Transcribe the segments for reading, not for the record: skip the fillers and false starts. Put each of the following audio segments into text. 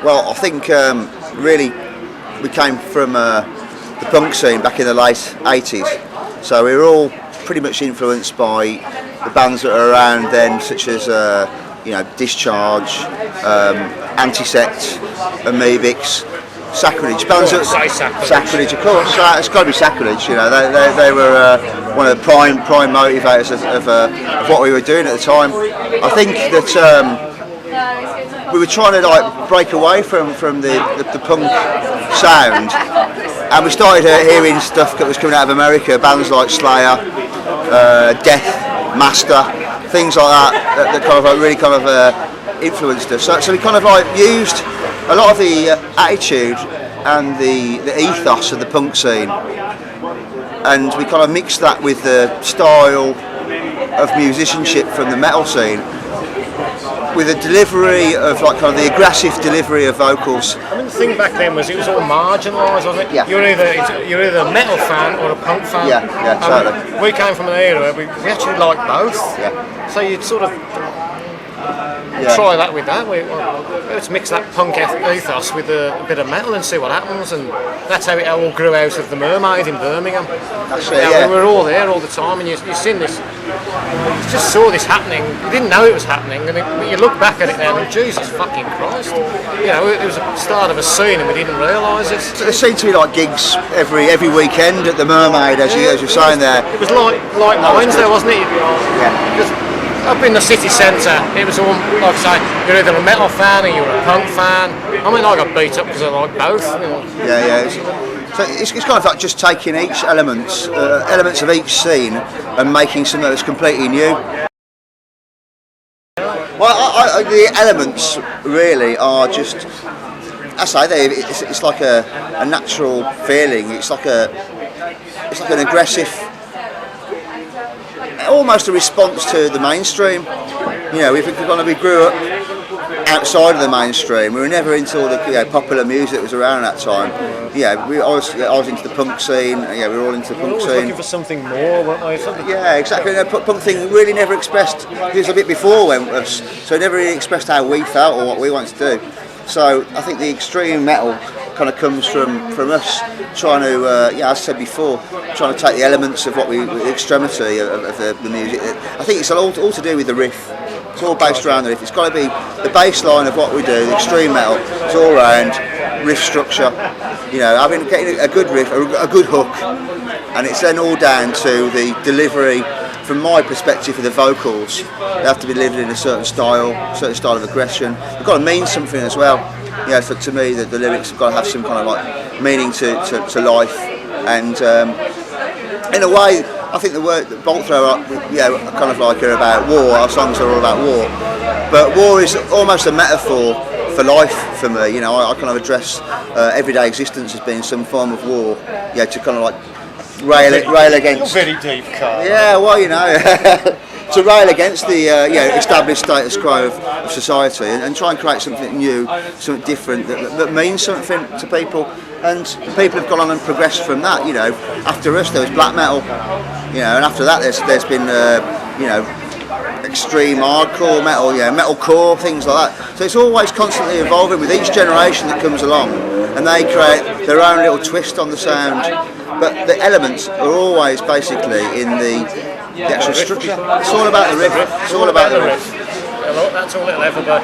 Well, I think really we came from the punk scene back in the late 80s, so we were all pretty much influenced by the bands that were around then, such as Discharge, Antisect, Amoebics, Sacrilege. Bands that Sacrilege, of course. It's got to be Sacrilege. They were one of the prime motivators of what we were doing at the time. I think that we were trying to break away from the punk sound, and we started hearing stuff that was coming out of America, bands like Slayer, Death, Master, things like that kind of really kind of influenced us. So we kind of used a lot of the attitude and the ethos of the punk scene, and we kind of mixed that with the style of musicianship from the metal scene, with a delivery of kind of the aggressive delivery of vocals. I mean, the thing back then was it was all marginalised, wasn't it? Yeah. You're either a metal fan or a punk fan. Yeah, totally. We came from an era where we actually liked both. Yeah. So you'd sort of try that with that. Let's mix that punk ethos with a bit of metal and see what happens. And that's how it all grew out of the Mermaid in Birmingham. That's it, yeah. We were all there all the time, and you've seen this. You just saw this happening. You didn't know it was happening, and you look back at it now and Jesus fucking Christ. It was the start of a scene, and we didn't realise it. So there seemed to be gigs every weekend at the Mermaid, as you're saying there. It was like mines there, wasn't it? Yeah. Up in the city centre, it was all, like I say, you're either a metal fan or you're a punk fan. I mean, I got beat up because I like both. Yeah. So it's kind of just taking each elements of each scene and making something that's completely new. Well, the elements really are just, it's like a natural feeling. It's like an aggressive, almost a response to the mainstream. We grew up outside of the mainstream. We were never into all the popular music that was around at that time. I was into the punk scene. We were all into the punk scene. Looking for something more, weren't we? Yeah, exactly. Punk thing really never expressed. It was a bit before us, so it never really expressed how we felt or what we wanted to do. So I think the extreme metal kind of comes from us trying to, as I said before, trying to take the elements of the extremity of the music. I think it's all to do with the riff. It's all based around the riff. It's got to be the baseline of what we do, the extreme metal. It's all around riff structure. Getting a good riff, a good hook, and it's then all down to the delivery. From my perspective, for the vocals, they have to be delivered in a certain style of aggression. They've got to mean something as well. To me, the lyrics have got to have some kind of meaning to life, and in a way, I think the word Bolt Thrower, kind of are about war. Our songs are all about war, but war is almost a metaphor for life for me. I kind of address everyday existence as being some form of war. To kind of rail against. You're very deep, Carl. Yeah, well, to rail against the established status quo of society and try and create something new, something different that means something to people. And people have gone on and progressed from that. After us there was black metal, and after that there's been extreme hardcore metal, metalcore, things like that. So it's always constantly evolving with each generation that comes along, and they create their own little twist on the sound. But the elements are always basically in the actual structure. It's all about the riff. It's all about the riff. That's all it'll ever be.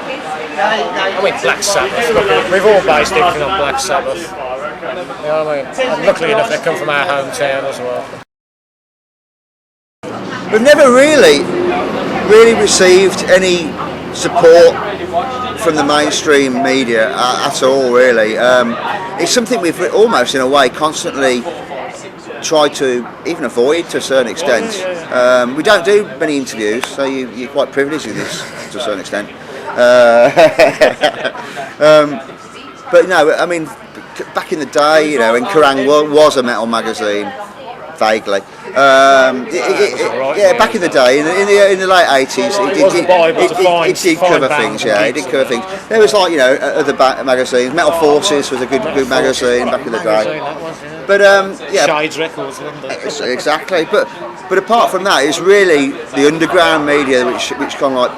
Black Sabbath. We've all based everything on Black Sabbath. You know what I mean? And luckily enough, they come from our hometown as well. We've never really received any support from the mainstream media at all, really. It's something we've almost, in a way, constantly tried to even avoid to a certain extent. We don't do many interviews, so you're quite privileged in this to a certain extent. But back in the day, when Kerrang was a metal magazine, vaguely. Back in the day, in the late 80s, it did cover things. It did cover things. There was other magazines. Metal Forces was a good magazine back in the day. But Shades Records, wasn't it? Exactly. But apart from that, it's really the underground media which kind of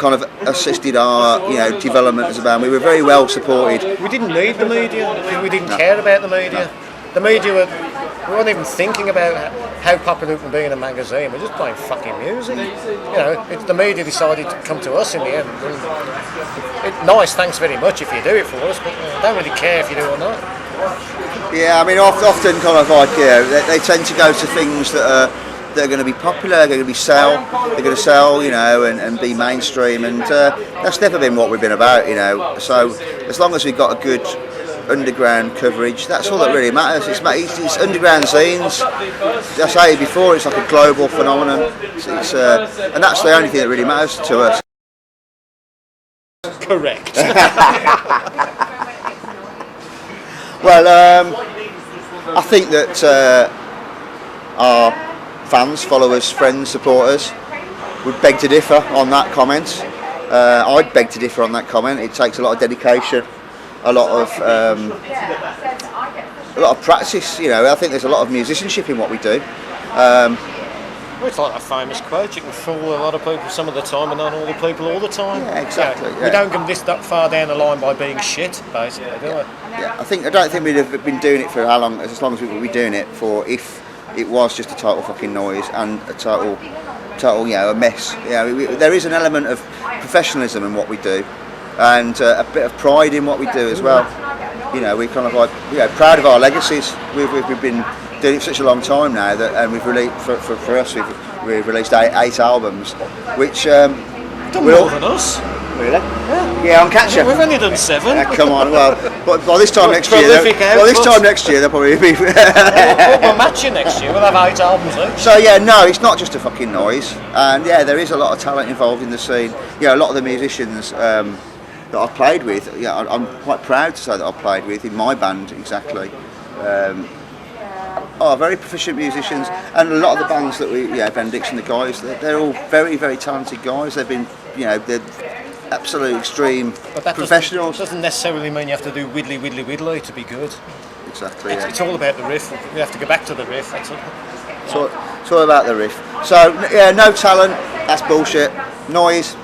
kind of assisted our development as a band. We were very well supported. We didn't need the media. We didn't care about the media. The media we weren't even thinking about how popular it would be in a magazine. We're just playing fucking music. The media decided to come to us in the end. Nice, thanks very much if you do it for us, but don't really care if you do or not. Yeah, I mean, often kind of like they tend to go to things that are going to be popular, they're going to sell, and be mainstream, and that's never been what we've been about, So as long as we've got a good underground coverage, that's all that really matters. It's underground scenes. As I say before, it's like a global phenomenon. And that's the only thing that really matters to us. Correct. Well, I think that our fans, followers, friends, supporters would beg to differ on that comment. I'd beg to differ on that comment. It takes a lot of dedication, a lot of practice. I think there's a lot of musicianship in what we do. Well, it's like a famous quote: you can fool a lot of people some of the time, and not all the people all the time. Yeah, exactly. Yeah. We don't come that far down the line by being shit, basically, do we? Yeah, I don't think we'd have been doing it for as long as we would be doing it for if it was just a total fucking noise and a total, a mess. There is an element of professionalism in what we do, and a bit of pride in what we do as well. We're kind of like, proud of our legacies. We've been doing it for such a long time now and we've released for us we've released eight albums, which done more than us. Really? Yeah, I'm catching. We've only done 7. Come on, well, but by this time next year, they'll probably be. We'll match you next year. We'll have 8 albums each. So no, it's not just a fucking noise, and there is a lot of talent involved in the scene. A lot of the musicians that I've played with, I'm quite proud to say that I've played with in my band exactly. Are very proficient musicians, and a lot of the bands that Benediction, the guys, they're all very, very talented guys. They've been, they're absolute extreme professionals. Doesn't necessarily mean you have to do widdly to be good. Exactly. It's all about the riff. We have to go back to the riff. That's all. It's all about the riff. So no talent, that's bullshit. Noise,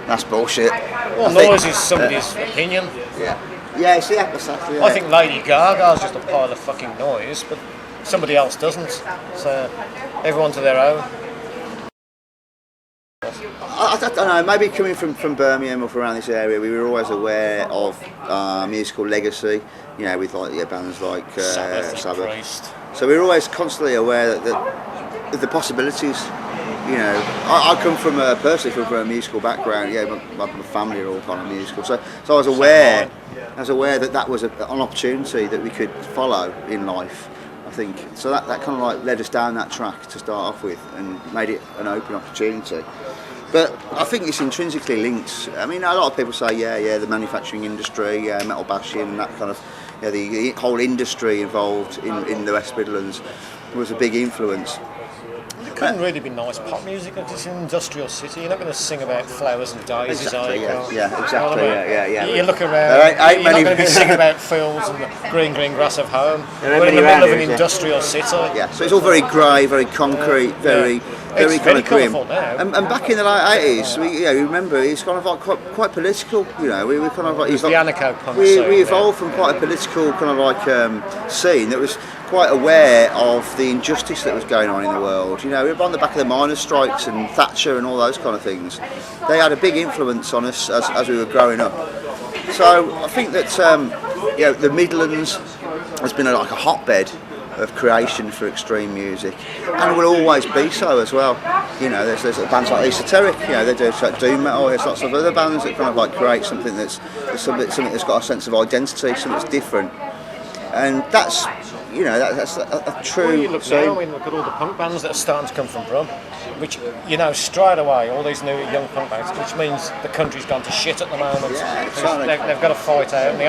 that's bullshit. Well, noise is somebody's opinion. Yeah, see, exactly. I think Lady Gaga's just a pile of fucking noise, but somebody else doesn't. So everyone to their own. I don't know, maybe coming from Birmingham or from around this area, we were always aware of musical legacy, with bands like Sabbath. So we were always constantly aware that the possibilities. I come personally from a musical background. My family are all kind of musical, so I was aware that was an opportunity that we could follow in life. I think so that kind of like led us down that track to start off with and made it an open opportunity. But I think it's intrinsically linked. I mean, a lot of people say, the manufacturing industry, metal bashing, and that kind of, the whole industry involved in the West Midlands was a big influence. It couldn't really be nice pop music because it's an industrial city. You're not going to sing about flowers and daisies, exactly, are you? Yeah, exactly. Yeah. You look around, you're not going to be singing about fields and the green grass of home. We're in the middle of an industrial city. Yeah, so it's all very grey, very concrete, very kind of grim. And back in the late 80s, we remember it's kind of like quite political. We were kind of like the anarcho-punk scene. We evolved from quite a political kind of like scene that was quite aware of the injustice that was going on in the world. We were on the back of the miners' strikes and Thatcher and all those kind of things. They had a big influence on us as we were growing up. So I think that the Midlands has been like a hotbed of creation for extreme music, and will always be so as well. There's bands like Esoteric, they do like doom metal. There's lots of other bands that kind of like create something that's got a sense of identity, something that's different, and that's a true. Well, you look now, look at all the punk bands that are starting to come from Brum, which straight away all these new young punk bands, which means the country's gone to shit at the moment. Yeah, they've got to fight out, and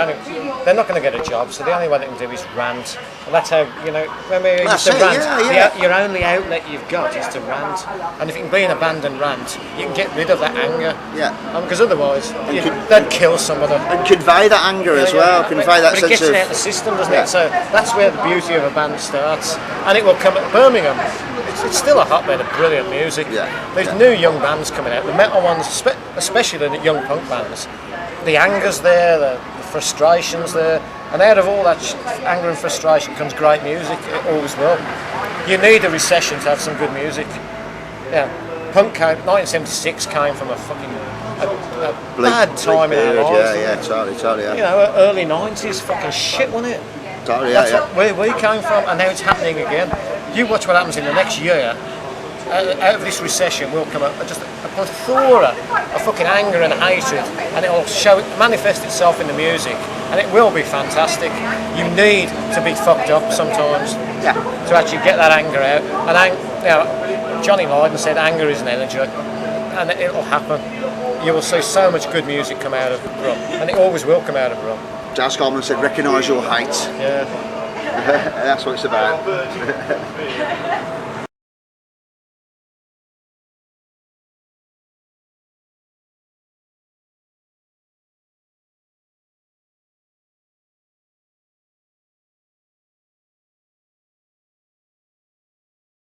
they're not going to get a job, so the only way they can do is rant. And that's how remember you used to rant. Your only outlet you've got is to rant, and if you can be in a band and rant, you can get rid of that anger. Yeah. Because otherwise, they'd kill somebody. And convey that anger as well. Convey that sense of. But it gets out of the system, doesn't it? So that's where the beauty of a band starts, and it will come at Birmingham. it's still a hotbed of brilliant music. Yeah, There's yeah. new young bands coming out. The metal ones, especially the young punk bands. The anger's there, the frustration's there, and out of all that anger and frustration comes great music. It always will. You need a recession to have some good music. Yeah, punk 1976 came from a fucking bad time in our lives. Yeah, totally. Yeah. You know, early 90s, fucking shit, wasn't it? Totally, That's yeah. where we came from, and now it's happening again. You watch what happens in the next year. Out of this recession will come just a plethora of fucking anger and hatred, and it will manifest itself in the music, and it will be fantastic. You need to be fucked up sometimes to actually get that anger out. And you know, Johnny Lydon said anger is an energy, and it'll happen. You will see so much good music come out of rum, and it always will come out of rum. Jazz Coleman said, recognise your hate. Yeah. That's what it's about.